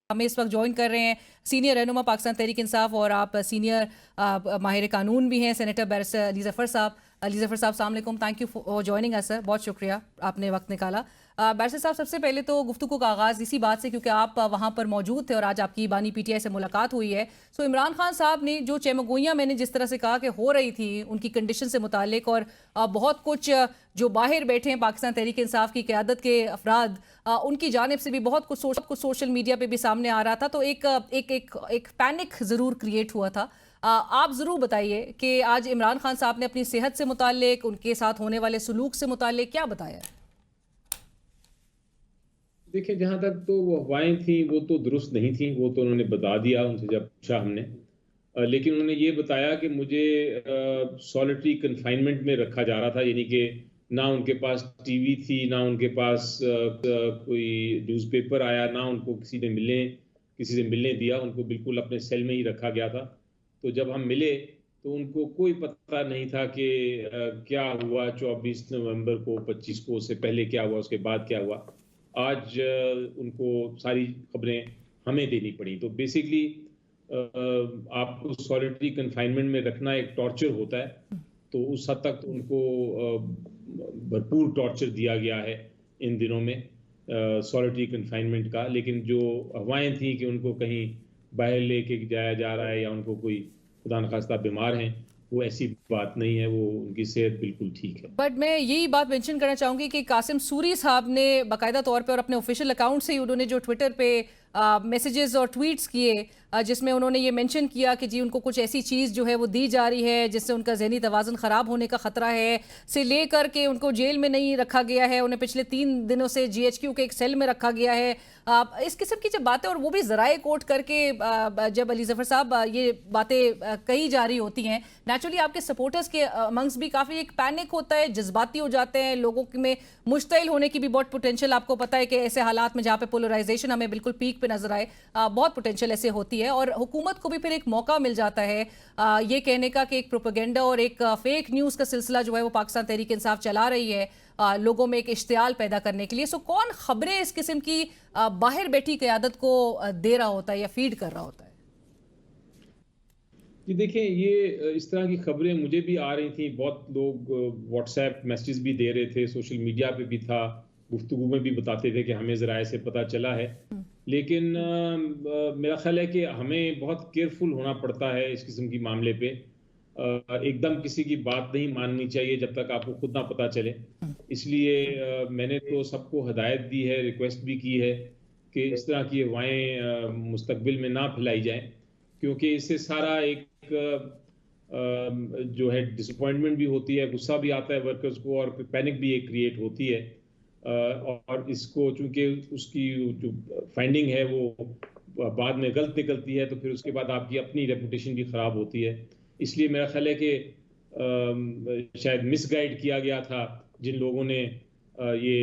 हमें इस वक्त ज्वाइन कर रहे हैं सीनियर रहनुमा पाकिस्तान तहरीक इंसाफ और आप सीनियर माहिर कानून भी हैं सेनेटर बैरिस्टर अली ज़फ़र साहब। अली ज़फ़र साहब अस्सलाम वालेकुम, thank you for joining us sir, बहुत शुक्रिया आपने वक्त निकाला। बैरिस्टर साहब, सबसे पहले तो गुफ्तगू का आगाज़ इसी बात से क्योंकि आप वहाँ पर मौजूद थे और आज आपकी बानी पीटीआई से मुलाकात हुई है। सो इमरान खान साहब ने जो चेमगोइयाँ मैंने जिस तरह से कहा कि हो रही थी उनकी कंडीशन से मुतालिक और बहुत कुछ जो बाहर बैठे हैं पाकिस्तान तहरीक इंसाफ की क़यादत के अफराद, उनकी जानिब से भी बहुत कुछ सोशल मीडिया पे भी सामने आ रहा था, तो एक पैनिक ज़रूर क्रिएट हुआ था। आप ज़रूर बताइए कि आज इमरान खान साहब ने अपनी सेहत से मुतालिक, उनके साथ होने वाले सलूक से मुतालिक क्या बताया? देखिए, जहाँ तक तो वो अफवाहें थी वो तो दुरुस्त नहीं थी, वो तो उन्होंने बता दिया उनसे जब पूछा हमने। लेकिन उन्होंने ये बताया कि मुझे सॉलिटरी कन्फाइनमेंट में रखा जा रहा था, यानी कि ना उनके पास टीवी थी, ना उनके पास कोई न्यूज़पेपर आया, ना उनको किसी से मिलने दिया, उनको बिल्कुल अपने सेल में ही रखा गया था। तो जब हम मिले तो उनको कोई पता नहीं था कि क्या हुआ 24 नवंबर को, 25 को, उससे पहले क्या हुआ, उसके बाद क्या हुआ। आज उनको सारी खबरें हमें देनी पड़ी। तो बेसिकली आपको सॉलिटरी कन्फाइनमेंट में रखना एक टॉर्चर होता है, तो उस हद तक तो उनको भरपूर टॉर्चर दिया गया है इन दिनों में सॉलिटरी कन्फाइनमेंट का। लेकिन जो अफवाहें थी कि उनको कहीं बाहर लेके जाया जा रहा है या उनको कोई खुदा न खास्ता बीमार हैं, वो ऐसी बात नहीं है, वो उनकी सेहत बिल्कुल ठीक है। बट मैं यही बात मेंशन करना चाहूंगी कि कासिम सूरी साहब ने बाकायदा तौर पे और अपने ऑफिशियल अकाउंट से ही उन्होंने जो ट्विटर पे मैसेजेस और ट्वीट्स किए, जिसमें उन्होंने ये मेंशन किया कि जी उनको कुछ ऐसी चीज़ जो है वो दी जा रही है जिससे उनका जहनी तवाज़ुन ख़राब होने का ख़तरा है, से लेकर के उनको जेल में नहीं रखा गया है, उन्हें पिछले 3 दिनों से जीएचक्यू के एक सेल में रखा गया है। इस किस्म की जब बातें, और वो भी ज़राए कोट करके, जब अली ज़फ़र साहब ये बातें कही जा रही होती हैं, नेचुरली आपके सपोर्टर्स के अमंग्स भी काफ़ी एक पैनिक होता है, जज्बाती हो जाते हैं, लोगों में मुश्तिल होने की भी बहुत पोटेंशियल, आपको पता है कि ऐसे हालात में जहाँ पे पोलराइजेशन हमें बिल्कुल पीक पे नजर आए, बहुत पोटेंशियल ऐसे होती है और हुकूमत को भी फिर एक मौका मिल जाता है ये कहने का कि एक प्रोपेगेंडा और एक फेक न्यूज़ का सिलसिला जो है वो पाकिस्तान तहरीक इंसाफ चला रही है लोगों में एक इश्तियाल पैदा करने के लिए। सो कौन खबरें इस किस्म की बाहर बैठी क़यादत को दे रहा होता है या फीड कर रहा होता है? जी देखिए, ये इस तरह की खबरें मुझे भी आ रही थी, बहुत लोग व्हाट्सएप मैसेज भी दे रहे थे, सोशल मीडिया पे भी था, गुफ्तगू में भी बताते थे कि हमें ज़राए से पता चला है। लेकिन मेरा ख्याल है कि हमें बहुत केयरफुल होना पड़ता है इस किस्म की मामले पे। एकदम किसी की बात नहीं माननी चाहिए जब तक आपको खुद ना पता चले। इसलिए मैंने तो सबको हिदायत दी है, रिक्वेस्ट भी की है कि इस तरह की अफवाहें मुस्तकबिल में ना फैलाई जाएं, क्योंकि इससे सारा एक जो है डिसअपॉइंटमेंट भी होती है, गुस्सा भी आता है वर्कर्स को और पैनिक भी एक क्रिएट होती है। और इसको चूंकि उसकी जो फाइंडिंग है वो बाद में गलत निकलती है, तो फिर उसके बाद आपकी अपनी रेपुटेशन भी ख़राब होती है। इसलिए मेरा ख्याल है कि शायद मिसगाइड किया गया था जिन लोगों ने ये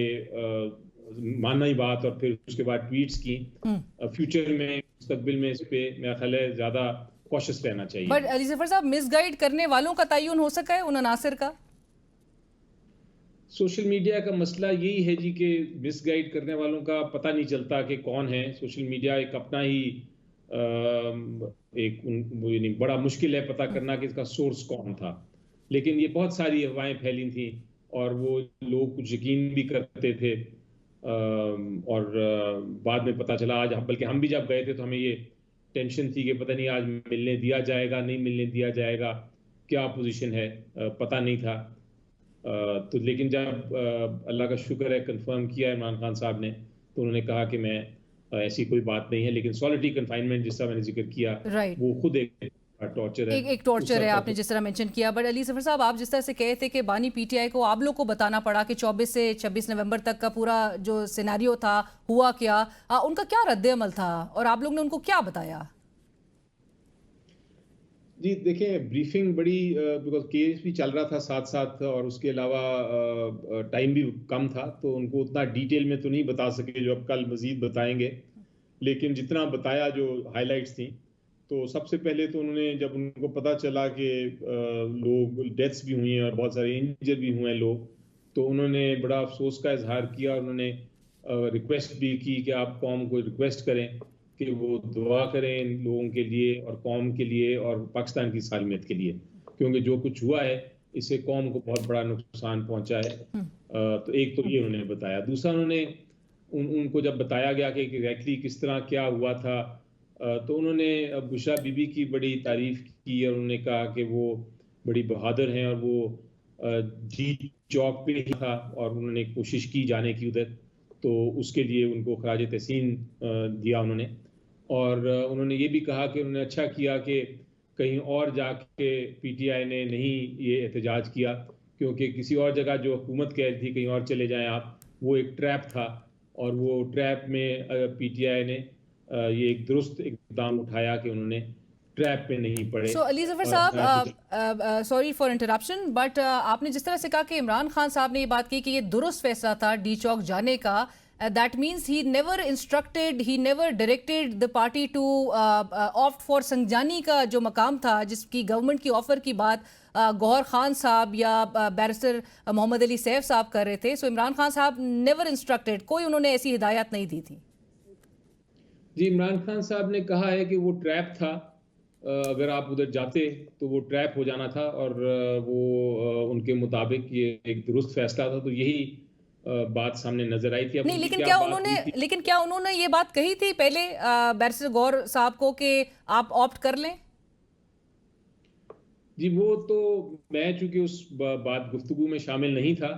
माना ही बात और फिर उसके बाद ट्वीट्स की। फ्यूचर में, मुस्तकबिल में इस पे मेरा ख्याल है ज़्यादा कॉशियस रहना चाहिए। बट अली ज़फ़र साहब, मिसगाइड करने वालों का तयन हो सका है उन अनासर का? सोशल मीडिया का मसला यही है जी कि मिसगाइड करने वालों का पता नहीं चलता कि कौन है। सोशल मीडिया एक अपना ही यानी बड़ा मुश्किल है पता करना कि इसका सोर्स कौन था। लेकिन ये बहुत सारी अफवाहें फैली थी और वो लोग कुछ यकीन भी करते थे। और बाद में पता चला, आज बल्कि हम भी जब गए थे तो हमें ये टेंशन थी कि पता नहीं आज मिलने दिया जाएगा, नहीं मिलने दिया जाएगा, क्या पोजीशन है, पता नहीं था। तो लेकिन जब अल्लाह का शुक्र है कंफर्म किया इमरान खान साहब ने, तो उन्होंने कहा कि मैं ऐसी कोई बात नहीं है। लेकिन सॉलिटरी कन्फाइनमेंट जिसका मैंने जिक्र किया, राइट, वो खुद एक टॉर्चर है, एक टॉर्चर उस है, हद आपने तक। जिस तरह मेंशन किया। बट अली ज़फ़र साहब, आप जिस तरह से कहे थे कि बानी पीटीआई को आप लोग को बताना पड़ा कि 24 से 26 नवंबर तक का पूरा जो सिनेरियो था हुआ क्या, उनका क्या रद्द अमल था और आप लोग ने उनको क्या बताया? जी देखिए, ब्रीफिंग बड़ी, बिकॉज केस भी चल रहा था साथ साथ और उसके अलावा टाइम भी कम था, तो उनको उतना डिटेल में तो नहीं बता सके जो अब कल मजीद बताएंगे। लेकिन जितना बताया, जो हाइलाइट्स थी, तो सबसे पहले तो उन्होंने, जब उनको पता चला कि लोग डेथ्स भी हुई हैं और बहुत सारे इंजर भी हुए हैं लोग, तो उन्होंने बड़ा अफसोस का इजहार किया। उन्होंने रिक्वेस्ट भी की कि आप कौम को रिक्वेस्ट करें कि वो दुआ करें इन लोगों के लिए और कौम के लिए और पाकिस्तान की सालमियत के लिए, क्योंकि जो कुछ हुआ है इससे कौम को बहुत बड़ा नुकसान पहुंचा है। तो एक तो ये उन्होंने बताया। दूसरा, उन्होंने उनको जब बताया गया कि एग्जैक्टली किस तरह क्या हुआ था, तो उन्होंने बुशरा बीबी की बड़ी तारीफ की और उन्होंने कहा कि वो बड़ी बहादुर हैं और वो जी चौक पे ही था और उन्होंने कोशिश की जाने की उधर, तो उसके लिए उनको खराज तहसीन दिया उन्होंने। और उन्होंने ये भी कहा कि उन्होंने अच्छा किया कि कहीं और जाके पीटीआई ने नहीं ये एहतजाज किया, क्योंकि किसी और जगह जो हुकूमत कह रही थी कहीं और चले जाएं आप, वो एक ट्रैप था और वो ट्रैप में पीटीआई ने ये एक दुरुस्त इकदाम उठाया कि उन्होंने ट्रैप में नहीं पड़े सो अली जफर और साहब, सॉरी फॉर इंटरप्शन, बट आपने जिस तरह से कहा कि इमरान खान साहब ने ये बात की कि ये दुरुस्त फैसला था डी चौक जाने का, that means he never instructed, he never directed the party to opt for Sangjani का जो मकाम था, जिसकी गवर्नमेंट की ऑफर की बात गौहर खान साहब या बैरिस्टर मोहम्मद अली सैफ साहब कर रहे थे। सो इमरान खान साहब नेवर इंस्ट्रक्टेड, कोई उन्होंने ऐसी हिदायत नहीं दी थी। जी, इमरान खान साहब ने कहा है कि वो ट्रैप था, अगर आप उधर जाते तो वो ट्रैप हो जाना था और वो उनके मुताबिक ये एक दुरुस्त फैसला था। तो यही बात सामने नजर आई थी। अब नहीं, उनकी क्या बात हुई थी? लेकिन क्या उन्होंने ये बात कही थी पहले बैरिस्टर गौर साहब को कि आप ऑप्ट कर लें? जी, वो तो मैं चूंकि उस बात गुफ्तगू में शामिल नहीं था,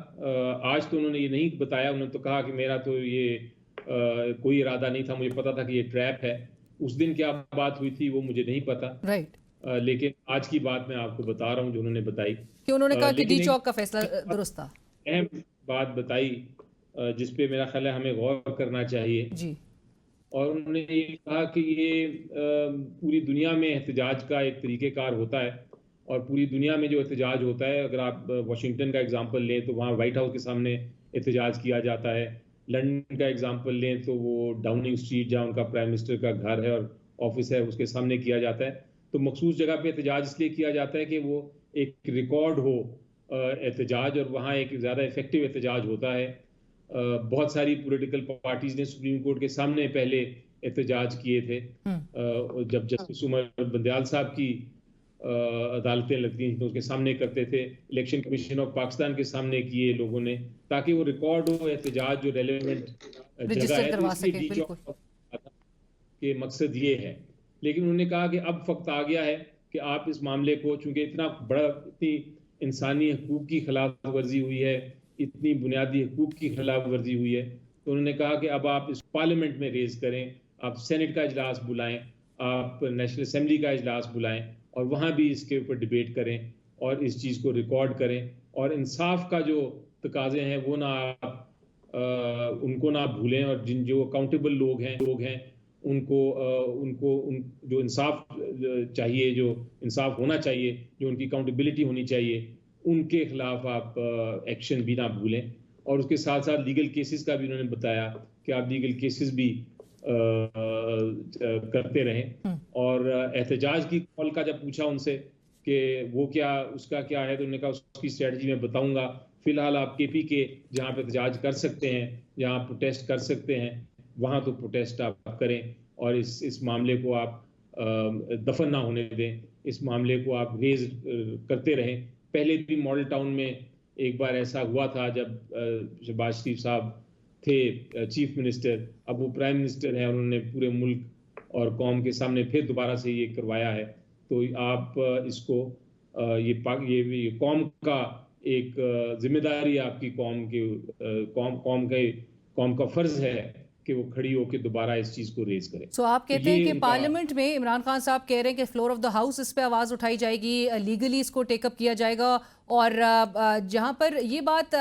आज तो उन्होंने ये नहीं बताया। उन्होंने तो कहा कि मेरा तो ये कोई इरादा नहीं था, मुझे पता था कि ये ट्रैप है। उस दिन क्या बात हुई थी वो मुझे नहीं पता। राइट। लेकिन आज की बात मैं आपको बता रहा हूँ जो उन्होंने बताई। कि उन्होंने कहा कि डी लेकिन एक चौक का फैसला दुरुस्त था। अहम बात बताई जिस पे मेरा ख्याल है हमें गौर करना चाहिए। जी। और उन्होंने ये कहा कि ये पूरी दुनिया में एहतजाज का एक तरीक़ेकार होता है और पूरी दुनिया में जो एहतजाज होता है, अगर आप वाशिंगटन का एग्जांपल लें तो वहाँ वाइट हाउस के सामने एहतजाज किया जाता है। लंदन का एग्जांपल लें तो वो डाउनिंग स्ट्रीट जहाँ उनका प्राइम मिनिस्टर का घर है और ऑफिस है उसके सामने किया जाता है। तो मखसूस जगह पे एहतजाज इसलिए किया जाता है कि वो एक रिकॉर्ड हो एहतजाज, और वहाँ एक ज़्यादा इफेक्टिव एहतजाज होता है। बहुत सारी पॉलिटिकल पार्टीज ने सुप्रीम कोर्ट के सामने पहले एहतजाज किए थे। जब जस्टिस उमर बंदयाल साहब की अदालतें लगती थी तो उसके सामने करते थे। इलेक्शन कमीशन ऑफ पाकिस्तान के सामने किए लोगों ने, ताकि वो रिकॉर्ड हो एहतजाज जो रेलेवेंट जगह रजिस्टर है। तो करवा इसलिए सके, डी बिल्कुल। चौक के मकसद ये है। लेकिन उन्होंने कहा कि अब वक्त आ गया है कि आप इस मामले को, चूंकि इतना बड़ा, इतनी इंसानी हकूक की खिलाफ वर्जी हुई है, इतनी बुनियादी हकूक की खिलाफ वर्जी हुई है, तो उन्होंने कहा कि अब आप इस पार्लियामेंट में रेज करें, आप सेनेट का इजलास बुलाएं, आप नेशनल असेंबली का इजलास बुलाएं और वहाँ भी इसके ऊपर डिबेट करें और इस चीज़ को रिकॉर्ड करें। और इंसाफ का जो तकाजे हैं वो ना आप उनको ना भूलें, और जिन जो अकाउंटेबल लोग हैं उन जो इंसाफ चाहिए, जो इंसाफ होना चाहिए, जो उनकी अकाउंटेबिलिटी होनी चाहिए, उनके खिलाफ आप एक्शन भी ना भूलें। और उसके साथ साथ लीगल केसेस का भी उन्होंने बताया कि आप लीगल केसेस भी करते रहें। और एहतजाज की कॉल का जब पूछा उनसे कि वो क्या, उसका क्या है, तो उन्होंने कहा उसकी स्ट्रेटजी मैं बताऊंगा। फिलहाल आप केपी के जहाँ पे एहतजाज कर सकते हैं, जहाँ प्रोटेस्ट कर सकते हैं, वहाँ तो प्रोटेस्ट आप करें और इस मामले को आप दफन ना होने दें, इस मामले को आप रेज करते रहें। पहले भी मॉडल टाउन में एक बार ऐसा हुआ था जब शहबाज शरीफ साहब थे चीफ मिनिस्टर, अब वो प्राइम मिनिस्टर हैं, उन्होंने पूरे मुल्क और कौम के सामने फिर दोबारा से ये करवाया है। तो आप इसको ये कौम का एक जिम्मेदारी आपकी, कौम का फर्ज है कि वो खड़ी होकर दोबारा इस चीज को रेज करे। सो आप तो कहते ये हैं कि उनका पार्लियामेंट में इमरान खान साहब कह रहे हैं कि फ्लोर ऑफ द हाउस इस पे आवाज उठाई जाएगी, लीगली इसको टेकअप किया जाएगा। और जहां पर ये बात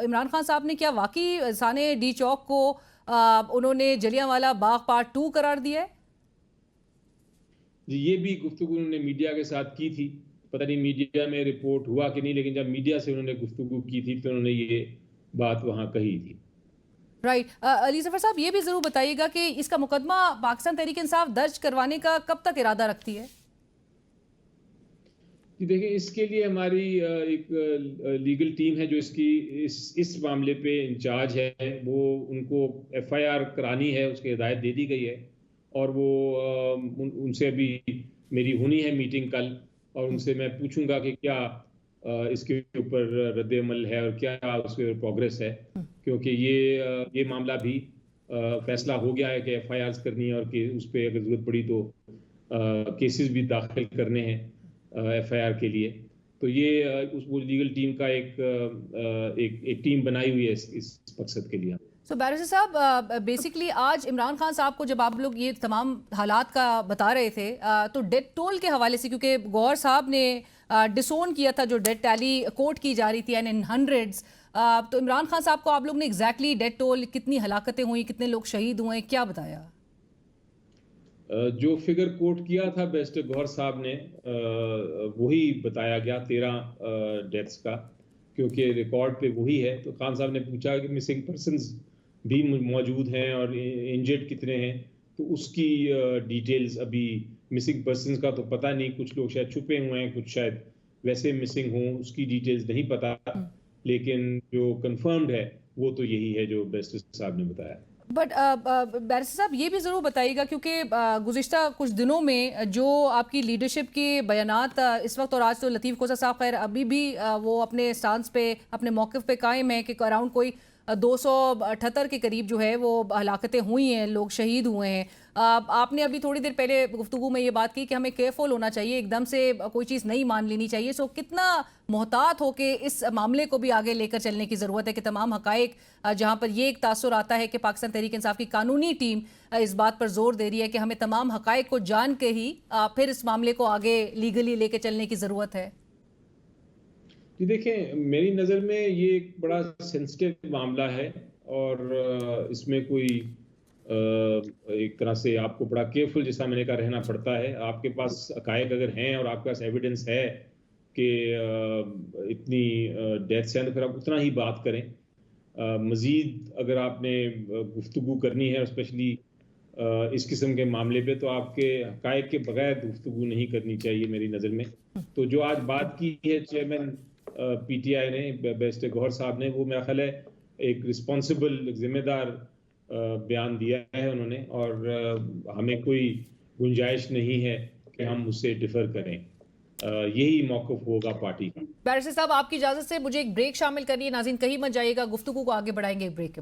इमरान खान साहब ने क्या वाकई साने डी चौक को उन्होंने जलियांवाला बाग पार्ट 2 करार दिया है? जी, ये भी गुफ्तगू उन्होंने मीडिया के साथ की थी। पता नहीं मीडिया में रिपोर्ट हुआ कि नहीं, लेकिन जब मीडिया से उन्होंने गुफ्तगू की थी तो उन्होंने ये बात वहां कही थी। राइट। अली जफर साहब, ये भी जरूर बताइएगा कि इसका मुकदमा पाकिस्तान तहरीक इंसाफ दर्ज करवाने का कब तक इरादा रखती है? कि देखिए, इसके लिए हमारी एक लीगल टीम है जो इस मामले पे इंचार्ज है। वो उनको एफआईआर करानी है, उसकी हिदायत दे दी गई है और वो उनसे अभी मेरी होनी है मीटिंग कल, और उनसे मैं पूछूंगा कि क्या इसके ऊपर रद्द-ए-अमल है और क्या उसके प्रोग्रेस है, क्योंकि ये मामला भी फैसला हो गया है कि एफआईआर्स करनी है और कि उस पे अगर जरूरत पड़ी तो केसेस भी दाखिल करने हैं एफआईआर के लिए। तो ये वो लीगल टीम का एक टीम बनाई हुई है इस मकसद के लिए। सो बैरिस्टर साहब, बेसिकली आज इमरान खान साहब को जब आप लोग ये तमाम हालात का बता रहे थे, तो डेथ टोल के हवाले से, क्योंकि गौहर साहब ने डिसोन किया था जो डेथ टैली कोट की जा रही थी एंड इन हंड्रेड्स, तो इमरान खान साहब को आप लोग ने एग्जैक्टली डेथ टोल, कितनी हलाकतें हुई, कितने लोग शहीद हुए, क्या बताया? जो फिगर कोट किया था बेस्ट गौहर साहब ने, वही बताया गया 13 डेथ्स का, क्योंकि रिकॉर्ड पे वही है। तो खान साहब ने पूछा कि मिसिंग पर्सन्स भी मौजूद हैं और इंजर्ड कितने हैं, तो उसकी डिटेल्स अभी मिसिंग पर्सन्स का तो पता नहीं, कुछ लोग शायद छुपे हुए हैं, कुछ शायद वैसे मिसिंग हों, उसकी डिटेल्स नहीं पता, लेकिन जो कंफर्म्ड है वो तो यही है जो बेस्ट साहब ने बताया। बट बैरिस्टर साहब, ये भी ज़रूर बताइएगा, क्योंकि गुज़िश्ता कुछ दिनों में जो आपकी लीडरशिप के बयानात इस वक्त, और आज तो लतीफ़ खोसा साहब खैर अभी भी वो अपने स्टांस पे, अपने मौक़िफ़ पे कायम है कि अराउंड कोई 278 के करीब जो है वो हलाकतें हुई हैं, लोग शहीद हुए हैं। आपने अभी थोड़ी देर पहले गुफ्तगू में ये बात की कि हमें केयरफुल होना चाहिए, एकदम से कोई चीज़ नहीं मान लेनी चाहिए। सो कितना मोहतात हो के इस मामले को भी आगे लेकर चलने की ज़रूरत है कि तमाम हकाइक, जहाँ पर ये एक तासुर आता है कि पाकिस्तान तहरीक इंसाफ की कानूनी टीम इस बात पर जोर दे रही है कि हमें तमाम हकाइक को जान के ही फिर इस मामले को आगे लीगली लेके चलने की ज़रूरत है। जी देखें, मेरी नज़र में ये एक बड़ा सेंसिटिव मामला है, और इसमें कोई एक तरह से आपको बड़ा केयरफुल, जैसा मैंने कहा, रहना पड़ता है। आपके पास हकायक अगर हैं और आपके पास एविडेंस है कि इतनी डेथ्स हैं, तो फिर आप उतना ही बात करें। मज़ीद अगर आपने गुफ्तगू करनी है, स्पेशली इस किस्म के मामले पे, तो आपके हकायक के बगैर गुफ्तगू नहीं करनी चाहिए मेरी नज़र में। तो जो आज बात की है चेयरमैन पीटीआई ने, बेस्ट गौहर साहब ने, वो मेरा ख्याल है एक रिस्पॉन्सिबल, जिम्मेदार बयान दिया है उन्होंने, और हमें कोई गुंजाइश नहीं है कि हम उससे डिफर करें। यही मौक़िफ़ होगा पार्टी का। बैरिस्टर साहब, आपकी इजाज़त से मुझे एक ब्रेक शामिल करनी है। नाज़रीन, कहीं मत जाइएगा, गुफ्तगू को आगे बढ़ाएंगे एक ब्रेक के बाद।